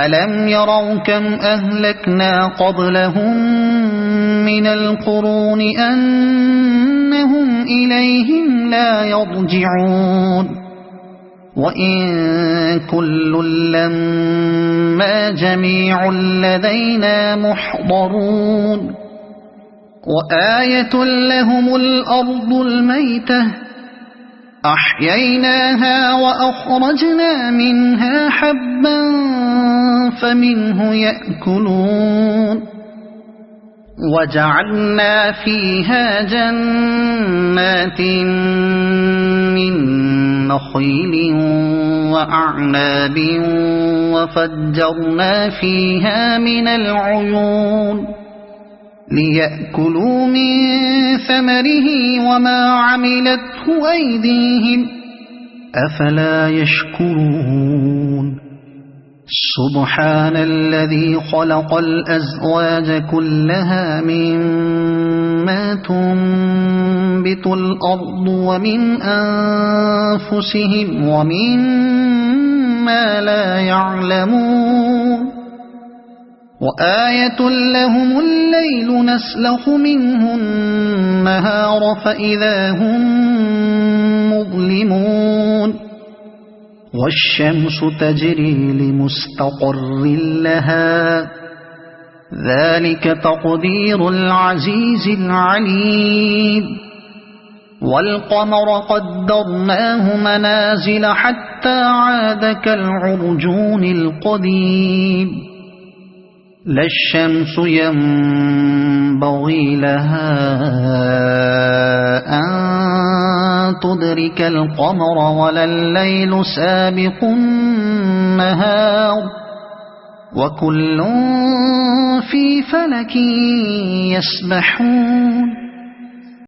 ألم يروا كم أهلكنا قبلهم من القرون أنهم إليهم لا يرجعون وإن كل لما جميع لدينا محضرون وآية لهم الأرض الميتة أحييناها وأخرجنا منها حبا فمنه يأكلون وجعلنا فيها جنات من نخيل وأعناب وفجرنا فيها من العيون ليأكلوا من ثمره وما عملته أيديهم أفلا يشكرون سبحان الذي خلق الأزواج كلها مما تنبت الأرض ومن أنفسهم ومما لا يعلمون وآية لهم الليل نسلخ منه النهار فإذا هم مظلمون والشمس تجري لمستقر لها ذلك تقدير العزيز العليم والقمر قدرناه منازل حتى عاد كالعرجون القديم لا الشمس ينبغي لها أن تدرك القمر ولا الليل سابق النهار وكل في فلك يسبحون